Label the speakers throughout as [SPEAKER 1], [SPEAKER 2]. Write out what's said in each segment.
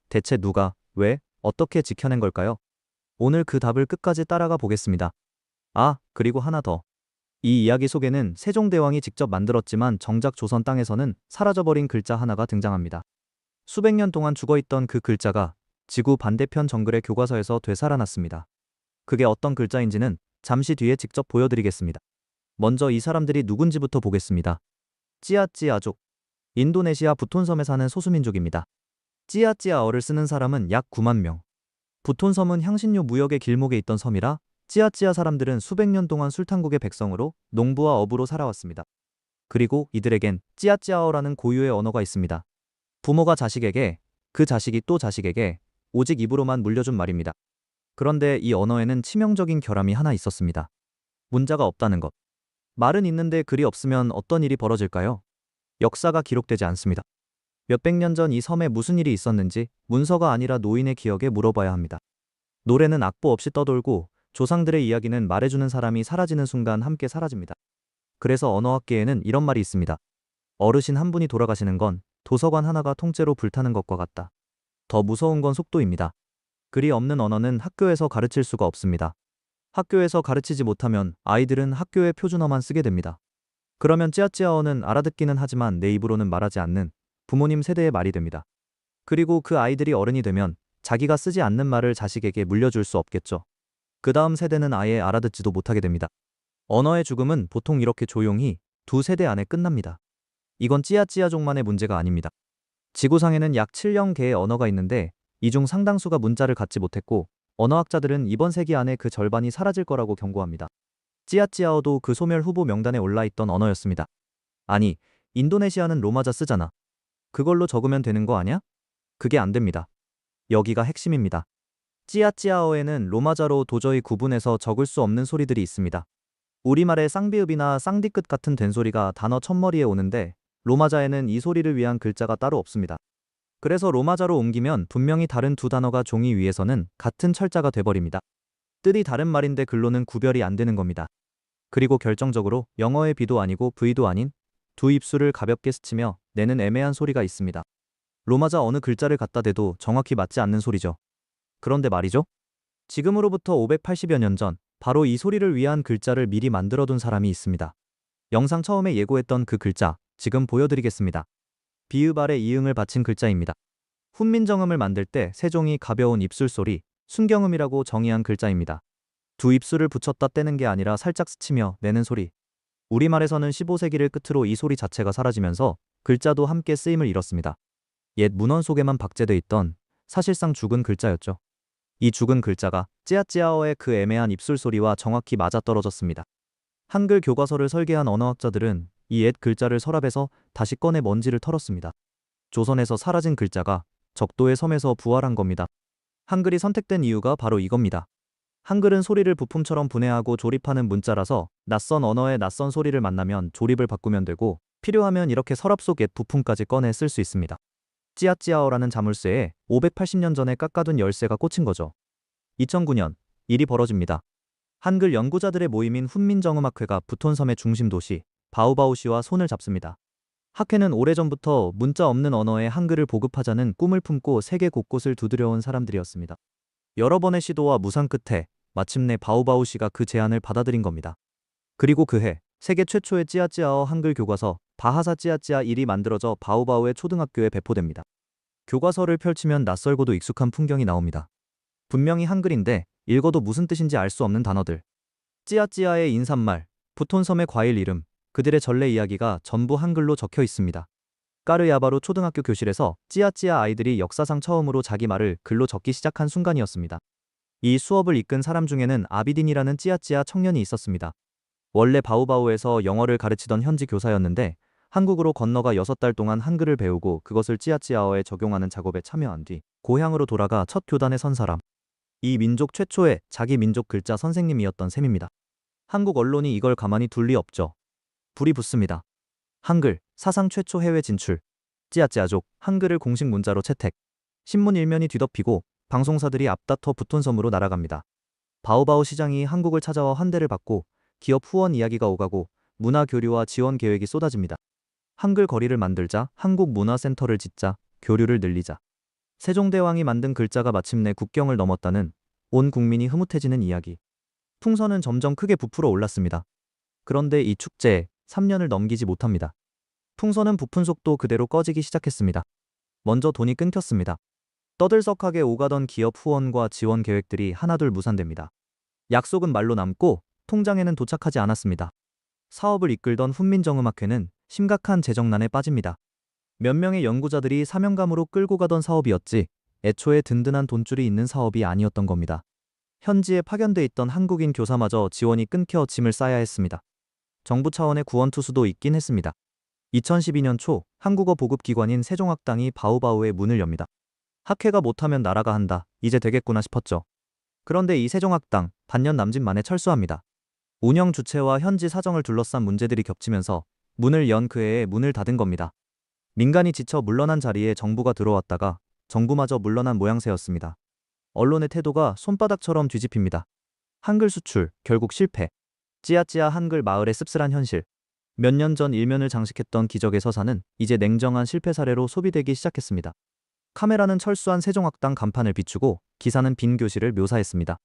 [SPEAKER 1] 대체 누가, 왜, 어떻게 지켜낸 걸까요? 오늘 그 답을 끝까지 따라가 보겠습니다. 아, 그리고 하나 더. 이 이야기 속에는 세종대왕이 직접 만들었지만 정작 조선 땅에서는 사라져버린 글자 하나가 등장합니다. 수백 년 동안 죽어있던 그 글자가 지구 반대편 정글의 교과서에서 되살아났습니다. 그게 어떤 글자인지는 잠시 뒤에 직접 보여드리겠습니다. 먼저 이 사람들이 누군지부터 보겠습니다. 찌아찌아족. 인도네시아 부톤섬에 사는 소수민족입니다. 찌아찌아어를 쓰는 사람은 약 9만 명. 부톤섬은 향신료 무역의 길목에 있던 섬이라 찌아찌아 사람들은 수백 년 동안 술탄국의 백성으로 농부와 어부로 살아왔습니다. 그리고 이들에겐 찌아찌아어라는 고유의 언어가 있습니다. 부모가 자식에게, 그 자식이 또 자식에게 오직 입으로만 물려준 말입니다. 그런데 이 언어에는 치명적인 결함이 하나 있었습니다. 문자가 없다는 것. 말은 있는데 글이 없으면 어떤 일이 벌어질까요? 역사가 기록되지 않습니다. 몇백 년 전 이 섬에 무슨 일이 있었는지 문서가 아니라 노인의 기억에 물어봐야 합니다. 노래는 악보 없이 떠돌고 조상들의 이야기는 말해주는 사람이 사라지는 순간 함께 사라집니다. 그래서 언어학계에는 이런 말이 있습니다. 어르신 한 분이 돌아가시는 건 도서관 하나가 통째로 불타는 것과 같다. 더 무서운 건 속도입니다. 글이 없는 언어는 학교에서 가르칠 수가 없습니다. 학교에서 가르치지 못하면 아이들은 학교의 표준어만 쓰게 됩니다. 그러면 찌아찌아어는 알아듣기는 하지만 내 입으로는 말하지 않는 부모님 세대의 말이 됩니다. 그리고 그 아이들이 어른이 되면 자기가 쓰지 않는 말을 자식에게 물려줄 수 없겠죠. 그 다음 세대는 아예 알아듣지도 못하게 됩니다. 언어의 죽음은 보통 이렇게 조용히 두 세대 안에 끝납니다. 이건 찌아찌아족만의 문제가 아닙니다. 지구상에는 약 7영 개의 언어가 있는데 이 중 상당수가 문자를 갖지 못했고 언어학자들은 이번 세기 안에 그 절반이 사라질 거라고 경고합니다. 찌아찌아어도 그 소멸 후보 명단에 올라있던 언어였습니다. 아니, 인도네시아는 로마자 쓰잖아. 그걸로 적으면 되는 거 아냐? 그게 안 됩니다. 여기가 핵심입니다. 찌아찌아어에는 로마자로 도저히 구분해서 적을 수 없는 소리들이 있습니다. 우리말의 쌍비읍이나 쌍디끝 같은 된소리가 단어 첫머리에 오는데 로마자에는 이 소리를 위한 글자가 따로 없습니다. 그래서 로마자로 옮기면 분명히 다른 두 단어가 종이 위에서는 같은 철자가 돼버립니다. 뜻이 다른 말인데 글로는 구별이 안 되는 겁니다. 그리고 결정적으로 영어의 B도 아니고 V도 아닌 두 입술을 가볍게 스치며 내는 애매한 소리가 있습니다. 로마자 어느 글자를 갖다 대도 정확히 맞지 않는 소리죠. 그런데 말이죠. 지금으로부터 580여 년 전 바로 이 소리를 위한 글자를 미리 만들어둔 사람이 있습니다. 영상 처음에 예고했던 그 글자, 지금 보여드리겠습니다. 비읍 아래 이응을 받친 글자입니다. 훈민정음을 만들 때 세종이 가벼운 입술 소리, 순경음이라고 정의한 글자입니다. 두 입술을 붙였다 떼는 게 아니라 살짝 스치며 내는 소리. 우리말에서는 15세기를 끝으로 이 소리 자체가 사라지면서 글자도 함께 쓰임을 잃었습니다. 옛 문헌 속에만 박제돼 있던 사실상 죽은 글자였죠. 이 죽은 글자가 찌아찌아어의 그 애매한 입술 소리와 정확히 맞아떨어졌습니다. 한글 교과서를 설계한 언어학자들은 이 옛 글자를 서랍에서 다시 꺼내 먼지를 털었습니다. 조선에서 사라진 글자가 적도의 섬에서 부활한 겁니다. 한글이 선택된 이유가 바로 이겁니다. 한글은 소리를 부품처럼 분해하고 조립하는 문자라서 낯선 언어의 낯선 소리를 만나면 조립을 바꾸면 되고 필요하면 이렇게 서랍 속 옛 부품까지 꺼내 쓸 수 있습니다. 찌아찌아어라는 자물쇠에 580년 전에 깎아둔 열쇠가 꽂힌 거죠. 2009년 일이 벌어집니다. 한글 연구자들의 모임인 훈민정음학회가 부톤섬의 중심 도시 바우바우시와 손을 잡습니다. 학회는 오래전부터 문자 없는 언어의 한글을 보급하자는 꿈을 품고 세계 곳곳을 두드려온 사람들이었습니다. 여러 번의 시도와 무산 끝에 마침내 바우바우시가 그 제안을 받아들인 겁니다. 그리고 그해 세계 최초의 찌아찌아어 한글 교과서 바하사 찌아찌아 1이 만들어져 바우바우의 초등학교에 배포됩니다. 교과서를 펼치면 낯설고도 익숙한 풍경이 나옵니다. 분명히 한글인데 읽어도 무슨 뜻인지 알 수 없는 단어들. 찌아찌아의 인사말, 부톤섬의 과일 이름, 그들의 전래 이야기가 전부 한글로 적혀 있습니다. 까르야바루 초등학교 교실에서 찌아찌아 아이들이 역사상 처음으로 자기 말을 글로 적기 시작한 순간이었습니다. 이 수업을 이끈 사람 중에는 아비딘이라는 찌아찌아 청년이 있었습니다. 원래 바우바우에서 영어를 가르치던 현지 교사였는데 한국으로 건너가 6달 동안 한글을 배우고 그것을 찌아찌아어에 적용하는 작업에 참여한 뒤 고향으로 돌아가 첫 교단에 선 사람. 이 민족 최초의 자기 민족 글자 선생님이었던 셈입니다. 한국 언론이 이걸 가만히 둘 리 없죠. 불이 붙습니다. 한글, 사상 최초 해외 진출. 찌아찌아족, 한글을 공식 문자로 채택. 신문 일면이 뒤덮이고 방송사들이 앞다퉈 부톤섬으로 날아갑니다. 바오바오 시장이 한국을 찾아와 환대를 받고 기업 후원 이야기가 오가고 문화 교류와 지원 계획이 쏟아집니다. 한글 거리를 만들자, 한국 문화센터를 짓자, 교류를 늘리자. 세종대왕이 만든 글자가 마침내 국경을 넘었다는 온 국민이 흐뭇해지는 이야기. 풍선은 점점 크게 부풀어 올랐습니다. 그런데 이 축제에 3년을 넘기지 못합니다. 풍선은 부푼 속도 그대로 꺼지기 시작했습니다. 먼저 돈이 끊겼습니다. 떠들썩하게 오가던 기업 후원과 지원 계획들이 하나둘 무산됩니다. 약속은 말로 남고 통장에는 도착하지 않았습니다. 사업을 이끌던 훈민정음악회는 심각한 재정난에 빠집니다. 몇 명의 연구자들이 사명감으로 끌고 가던 사업이었지 애초에 든든한 돈줄이 있는 사업이 아니었던 겁니다. 현지에 파견돼 있던 한국인 교사마저 지원이 끊겨 짐을 싸야 했습니다. 정부 차원의 구원 투수도 있긴 했습니다. 2012년 초 한국어 보급기관인 세종학당이 바우바우의 문을 엽니다. 학회가 못하면 나라가 한다. 이제 되겠구나 싶었죠. 그런데 이 세종학당 반년 남짓 만에 철수합니다. 운영 주체와 현지 사정을 둘러싼 문제들이 겹치면서 문을 연 그 해에 문을 닫은 겁니다. 민간이 지쳐 물러난 자리에 정부가 들어왔다가 정부마저 물러난 모양새였습니다. 언론의 태도가 손바닥처럼 뒤집힙니다. 한글 수출 결국 실패. 찌야찌야 한글 마을의 씁쓸한 현실. 몇 년 전 일면을 장식했던 기적의 서사는 이제 냉정한 실패 사례로 소비되기 시작했습니다. 카메라는 철수한 세종학당 간판을 비추고 기사는 빈 교실을 묘사했습니다.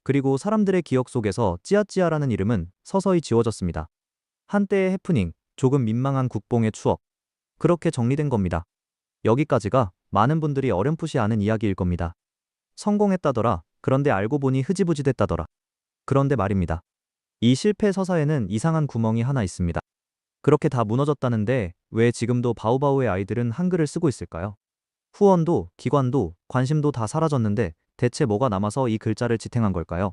[SPEAKER 1] 그리고 사람들의 기억 속에서 찌야찌야라는 이름은 서서히 지워졌습니다. 한때의 해프닝, 조금 민망한 국뽕의 추억. 그렇게 정리된 겁니다. 여기까지가 많은 분들이 어렴풋이 아는 이야기일 겁니다. 성공했다더라. 그런데 알고 보니 흐지부지 됐다더라. 그런데 말입니다. 이 실패 서사에는 이상한 구멍이 하나 있습니다. 그렇게 다 무너졌다는데 왜 지금도 바우바우의 아이들은 한글을 쓰고 있을까요? 후원도, 기관도, 관심도 다 사라졌는데 대체 뭐가 남아서 이 글자를 지탱한 걸까요?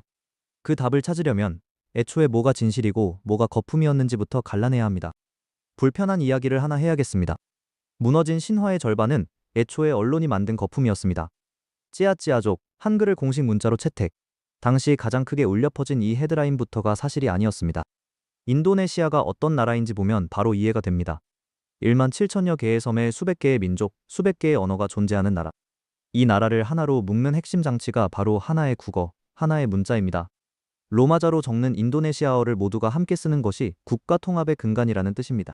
[SPEAKER 1] 그 답을 찾으려면 애초에 뭐가 진실이고 뭐가 거품이었는지부터 갈라내야 합니다. 불편한 이야기를 하나 해야겠습니다. 무너진 신화의 절반은 애초에 언론이 만든 거품이었습니다. 찌야찌야족, 한글을 공식 문자로 채택. 당시 가장 크게 울려 퍼진 이 헤드라인부터가 사실이 아니었습니다. 인도네시아가 어떤 나라인지 보면 바로 이해가 됩니다. 1만 7천여 개의 섬에 수백 개의 민족, 수백 개의 언어가 존재하는 나라. 이 나라를 하나로 묶는 핵심 장치가 바로 하나의 국어, 하나의 문자입니다. 로마자로 적는 인도네시아어를 모두가 함께 쓰는 것이 국가 통합의 근간이라는 뜻입니다.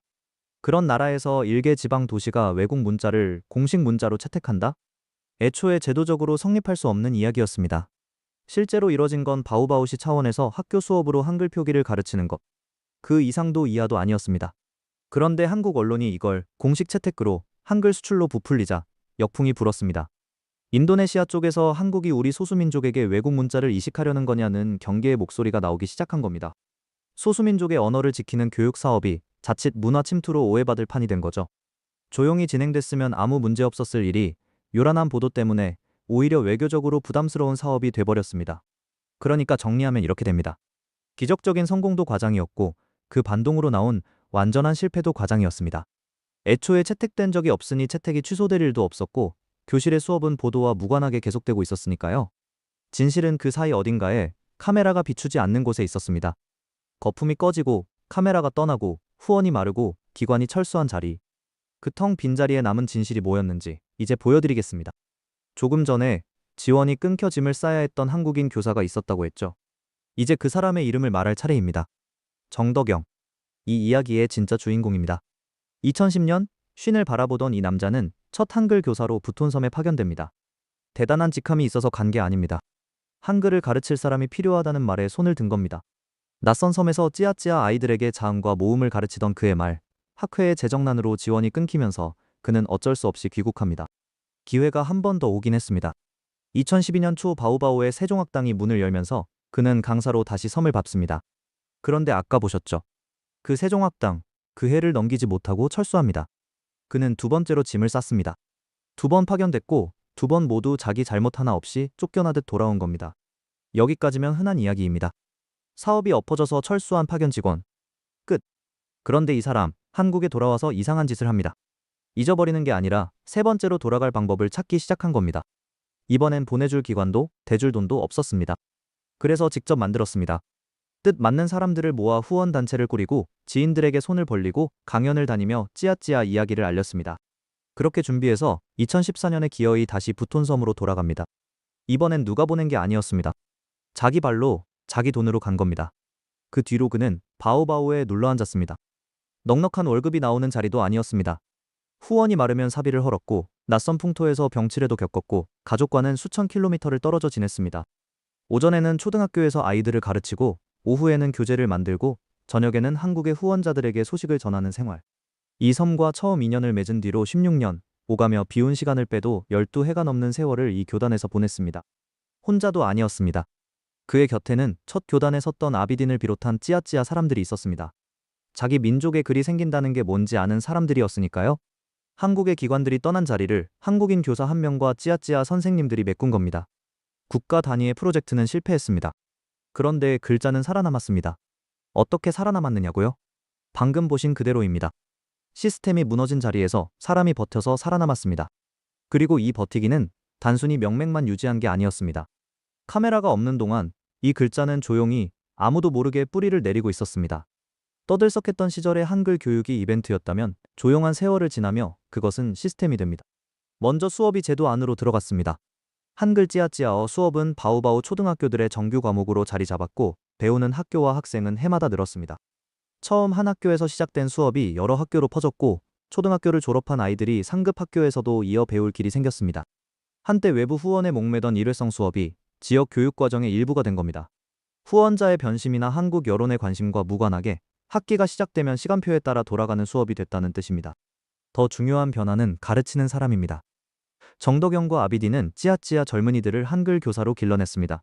[SPEAKER 1] 그런 나라에서 일개 지방 도시가 외국 문자를 공식 문자로 채택한다? 애초에 제도적으로 성립할 수 없는 이야기였습니다. 실제로 이뤄진 건 바우바우시 차원에서 학교 수업으로 한글 표기를 가르치는 것. 그 이상도 이하도 아니었습니다. 그런데 한국 언론이 이걸 공식 채택으로 한글 수출로 부풀리자 역풍이 불었습니다. 인도네시아 쪽에서 한국이 우리 소수민족에게 외국 문자를 이식하려는 거냐는 경계의 목소리가 나오기 시작한 겁니다. 소수민족의 언어를 지키는 교육 사업이 자칫 문화 침투로 오해받을 판이 된 거죠. 조용히 진행됐으면 아무 문제 없었을 일이 요란한 보도 때문에 오히려 외교적으로 부담스러운 사업이 돼버렸습니다. 그러니까 정리하면 이렇게 됩니다. 기적적인 성공도 과장이었고 그 반동으로 나온 완전한 실패도 과장이었습니다. 애초에 채택된 적이 없으니 채택이 취소될 일도 없었고 교실의 수업은 보도와 무관하게 계속되고 있었으니까요. 진실은 그 사이 어딘가에 카메라가 비추지 않는 곳에 있었습니다. 거품이 꺼지고 카메라가 떠나고 후원이 마르고 기관이 철수한 자리. 그 텅 빈 자리에 남은 진실이 뭐였는지 이제 보여드리겠습니다. 조금 전에 지원이 끊겨 짐을 싸야 했던 한국인 교사가 있었다고 했죠. 이제 그 사람의 이름을 말할 차례입니다. 정덕영. 이 이야기의 진짜 주인공입니다. 2010년 쉰을 바라보던 이 남자는 첫 한글 교사로 부톤섬에 파견됩니다. 대단한 직함이 있어서 간 게 아닙니다. 한글을 가르칠 사람이 필요하다는 말에 손을 든 겁니다. 낯선 섬에서 찌야찌야 아이들에게 자음과 모음을 가르치던 그의 말, 학회의 재정난으로 지원이 끊기면서 그는 어쩔 수 없이 귀국합니다. 기회가 한 번 더 오긴 했습니다. 2012년 초 바우바우의 세종학당이 문을 열면서 그는 강사로 다시 섬을 밟습니다. 그런데 아까 보셨죠? 그 세종학당, 그 해를 넘기지 못하고 철수합니다. 그는 두 번째로 짐을 쌌습니다. 두 번 파견됐고 두 번 모두 자기 잘못 하나 없이 쫓겨나듯 돌아온 겁니다. 여기까지면 흔한 이야기입니다. 사업이 엎어져서 철수한 파견 직원. 끝. 그런데 이 사람, 한국에 돌아와서 이상한 짓을 합니다. 잊어버리는 게 아니라 세 번째로 돌아갈 방법을 찾기 시작한 겁니다. 이번엔 보내줄 기관도 대줄 돈도 없었습니다. 그래서 직접 만들었습니다. 뜻 맞는 사람들을 모아 후원단체를 꾸리고 지인들에게 손을 벌리고 강연을 다니며 찌야찌야 이야기를 알렸습니다. 그렇게 준비해서 2014년에 기어이 다시 부톤섬으로 돌아갑니다. 이번엔 누가 보낸 게 아니었습니다. 자기 발로, 자기 돈으로 간 겁니다. 그 뒤로 그는 바오바오에 눌러앉았습니다. 넉넉한 월급이 나오는 자리도 아니었습니다. 후원이 마르면 사비를 헐었고 낯선 풍토에서 병치레도 겪었고 가족과는 수천 킬로미터를 떨어져 지냈습니다. 오전에는 초등학교에서 아이들을 가르치고 오후에는 교재를 만들고 저녁에는 한국의 후원자들에게 소식을 전하는 생활. 이 섬과 처음 인연을 맺은 뒤로 16년, 오가며 비온 시간을 빼도 12해가 넘는 세월을 이 교단에서 보냈습니다. 혼자도 아니었습니다. 그의 곁에는 첫 교단에 섰던 아비딘을 비롯한 찌아찌아 사람들이 있었습니다. 자기 민족의 글이 생긴다는 게 뭔지 아는 사람들이었으니까요. 한국의 기관들이 떠난 자리를 한국인 교사 한 명과 찌아찌아 선생님들이 메꾼 겁니다. 국가 단위의 프로젝트는 실패했습니다. 그런데 글자는 살아남았습니다. 어떻게 살아남았느냐고요? 방금 보신 그대로입니다. 시스템이 무너진 자리에서 사람이 버텨서 살아남았습니다. 그리고 이 버티기는 단순히 명맥만 유지한 게 아니었습니다. 카메라가 없는 동안 이 글자는 조용히 아무도 모르게 뿌리를 내리고 있었습니다. 떠들썩했던 시절의 한글 교육이 이벤트였다면 조용한 세월을 지나며 그것은 시스템이 됩니다. 먼저 수업이 제도 안으로 들어갔습니다. 한글 찌아찌아어 수업은 바오바오 초등학교들의 정규 과목으로 자리 잡았고 배우는 학교와 학생은 해마다 늘었습니다. 처음 한 학교에서 시작된 수업이 여러 학교로 퍼졌고 초등학교를 졸업한 아이들이 상급 학교에서도 이어 배울 길이 생겼습니다. 한때 외부 후원에 목매던 일회성 수업이 지역 교육 과정의 일부가 된 겁니다. 후원자의 변심이나 한국 여론의 관심과 무관하게 학기가 시작되면 시간표에 따라 돌아가는 수업이 됐다는 뜻입니다. 더 중요한 변화는 가르치는 사람입니다. 정덕영과 아비디는 찌아찌아 젊은이들을 한글 교사로 길러냈습니다.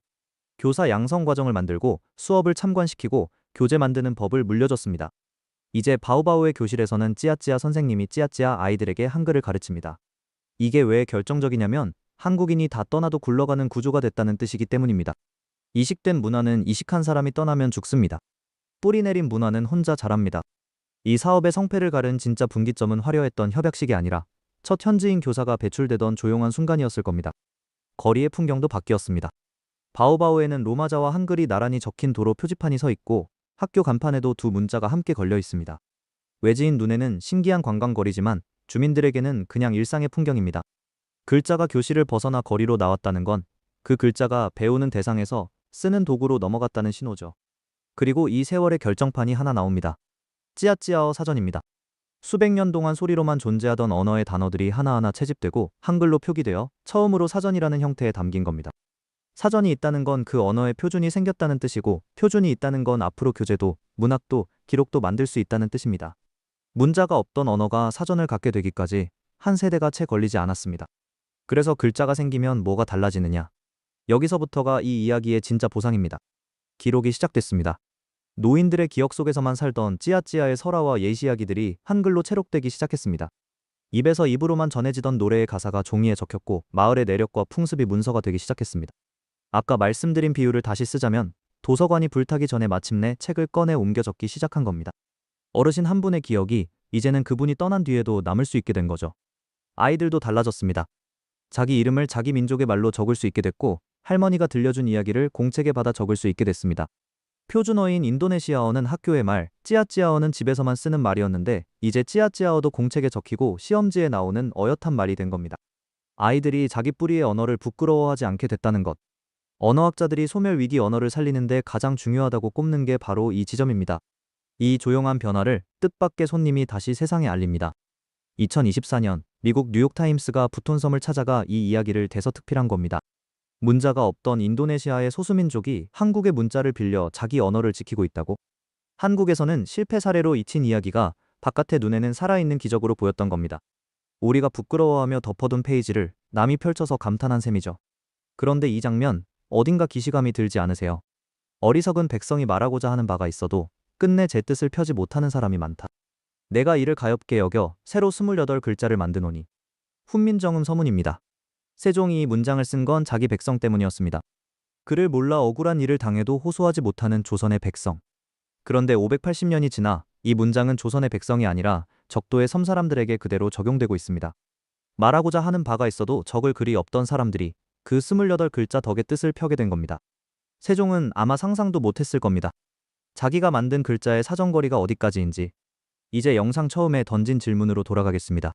[SPEAKER 1] 교사 양성 과정을 만들고 수업을 참관시키고 교재 만드는 법을 물려줬습니다. 이제 바오바오의 교실에서는 찌아찌아 선생님이 찌아찌아 아이들에게 한글을 가르칩니다. 이게 왜 결정적이냐면 한국인이 다 떠나도 굴러가는 구조가 됐다는 뜻이기 때문입니다. 이식된 문화는 이식한 사람이 떠나면 죽습니다. 뿌리 내린 문화는 혼자 자랍니다. 이 사업의 성패를 가른 진짜 분기점은 화려했던 협약식이 아니라 첫 현지인 교사가 배출되던 조용한 순간이었을 겁니다. 거리의 풍경도 바뀌었습니다. 바오바오에는 로마자와 한글이 나란히 적힌 도로 표지판이 서 있고 학교 간판에도 두 문자가 함께 걸려 있습니다. 외지인 눈에는 신기한 관광거리지만 주민들에게는 그냥 일상의 풍경입니다. 글자가 교실을 벗어나 거리로 나왔다는 건 그 글자가 배우는 대상에서 쓰는 도구로 넘어갔다는 신호죠. 그리고 이 세월의 결정판이 하나 나옵니다. 찌아찌아어 사전입니다. 수백 년 동안 소리로만 존재하던 언어의 단어들이 하나하나 채집되고 한글로 표기되어 처음으로 사전이라는 형태에 담긴 겁니다. 사전이 있다는 건 그 언어의 표준이 생겼다는 뜻이고 표준이 있다는 건 앞으로 교재도 문학도 기록도 만들 수 있다는 뜻입니다. 문자가 없던 언어가 사전을 갖게 되기까지 한 세대가 채 걸리지 않았습니다. 그래서 글자가 생기면 뭐가 달라지느냐? 여기서부터가 이 이야기의 진짜 보상입니다. 기록이 시작됐습니다. 노인들의 기억 속에서만 살던 찌아찌아의 설화와 옛 이야기들이 한글로 채록되기 시작했습니다. 입에서 입으로만 전해지던 노래의 가사가 종이에 적혔고 마을의 내력과 풍습이 문서가 되기 시작했습니다. 아까 말씀드린 비유를 다시 쓰자면 도서관이 불타기 전에 마침내 책을 꺼내 옮겨 적기 시작한 겁니다. 어르신 한 분의 기억이 이제는 그분이 떠난 뒤에도 남을 수 있게 된 거죠. 아이들도 달라졌습니다. 자기 이름을 자기 민족의 말로 적을 수 있게 됐고 할머니가 들려준 이야기를 공책에 받아 적을 수 있게 됐습니다. 표준어인 인도네시아어는 학교의 말, 찌아찌아어는 집에서만 쓰는 말이었는데 이제 찌아찌아어도 공책에 적히고 시험지에 나오는 어엿한 말이 된 겁니다. 아이들이 자기 뿌리의 언어를 부끄러워하지 않게 됐다는 것. 언어학자들이 소멸위기 언어를 살리는데 가장 중요하다고 꼽는 게 바로 이 지점입니다. 이 조용한 변화를 뜻밖의 손님이 다시 세상에 알립니다. 2024년 미국 뉴욕타임스가 부톤섬을 찾아가 이 이야기를 대서특필한 겁니다. 문자가 없던 인도네시아의 소수민족이 한국의 문자를 빌려 자기 언어를 지키고 있다고? 한국에서는 실패 사례로 잊힌 이야기가 바깥의 눈에는 살아있는 기적으로 보였던 겁니다. 우리가 부끄러워하며 덮어둔 페이지를 남이 펼쳐서 감탄한 셈이죠. 그런데 이 장면, 어딘가 기시감이 들지 않으세요? 어리석은 백성이 말하고자 하는 바가 있어도 끝내 제 뜻을 펴지 못하는 사람이 많다. 내가 이를 가엾게 여겨 새로 28글자를 만드노니. 훈민정음 서문입니다. 세종이 이 문장을 쓴 건 자기 백성 때문이었습니다. 그를 몰라 억울한 일을 당해도 호소하지 못하는 조선의 백성. 그런데 580년이 지나 이 문장은 조선의 백성이 아니라 적도의 섬 사람들에게 그대로 적용되고 있습니다. 말하고자 하는 바가 있어도 적을 글이 없던 사람들이 그 28글자 덕의 뜻을 펴게 된 겁니다. 세종은 아마 상상도 못했을 겁니다. 자기가 만든 글자의 사정거리가 어디까지인지. 이제 영상 처음에 던진 질문으로 돌아가겠습니다.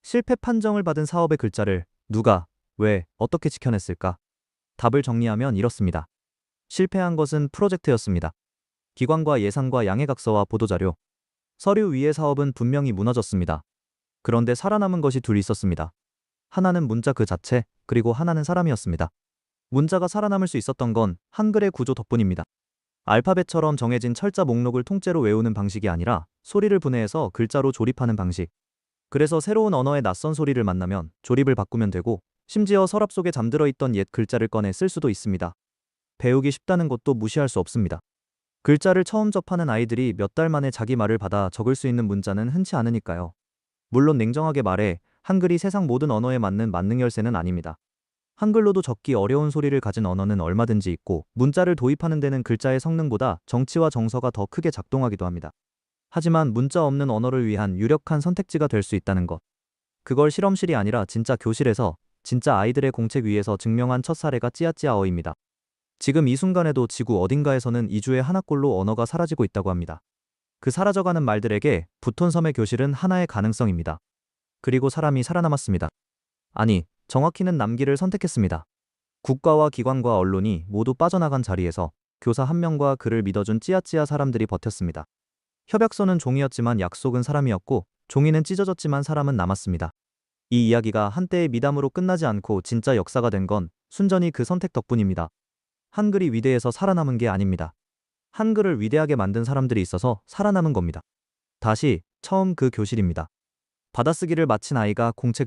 [SPEAKER 1] 실패 판정을 받은 사업의 글자를 누가, 왜, 어떻게 지켜냈을까? 답을 정리하면 이렇습니다. 실패한 것은 프로젝트였습니다. 기관과 예산과 양해각서와 보도자료, 서류 위의 사업은 분명히 무너졌습니다. 그런데 살아남은 것이 둘 있었습니다. 하나는 문자 그 자체, 그리고 하나는 사람이었습니다. 문자가 살아남을 수 있었던 건 한글의 구조 덕분입니다. 알파벳처럼 정해진 철자 목록을 통째로 외우는 방식이 아니라 소리를 분해해서 글자로 조립하는 방식. 그래서 새로운 언어의 낯선 소리를 만나면 조립을 바꾸면 되고, 심지어 서랍 속에 잠들어 있던 옛 글자를 꺼내 쓸 수도 있습니다. 배우기 쉽다는 것도 무시할 수 없습니다. 글자를 처음 접하는 아이들이 몇 달 만에 자기 말을 받아 적을 수 있는 문자는 흔치 않으니까요. 물론 냉정하게 말해 한글이 세상 모든 언어에 맞는 만능 열쇠는 아닙니다. 한글로도 적기 어려운 소리를 가진 언어는 얼마든지 있고, 문자를 도입하는 데는 글자의 성능보다 정치와 정서가 더 크게 작동하기도 합니다. 하지만 문자 없는 언어를 위한 유력한 선택지가 될 수 있다는 것. 그걸 실험실이 아니라 진짜 교실에서, 진짜 아이들의 공책 위에서 증명한 첫 사례가 찌아찌아어입니다. 지금 이 순간에도 지구 어딘가에서는 2주에 하나꼴로 언어가 사라지고 있다고 합니다. 그 사라져가는 말들에게 붓톤섬의 교실은 하나의 가능성입니다. 그리고 사람이 살아남았습니다. 아니, 정확히는 남기를 선택했습니다. 국가와 기관과 언론이 모두 빠져나간 자리에서 교사 한 명과 그를 믿어준 찌아찌아 사람들이 버텼습니다. 협약서는 종이였지만 약속은 사람이었고, 종이는 찢어졌지만 사람은 남았습니다. 이 이야기가 한때의 미담으로 끝나지 않고 진짜 역사가 된 건 순전히 그 선택 덕분입니다. 한글이 위대해서 살아남은 게 아닙니다. 한글을 위대하게 만든 사람들이 있어서 살아남은 겁니다. 다시 처음 그 교실입니다. 받아쓰기를 마친 아이가 공책을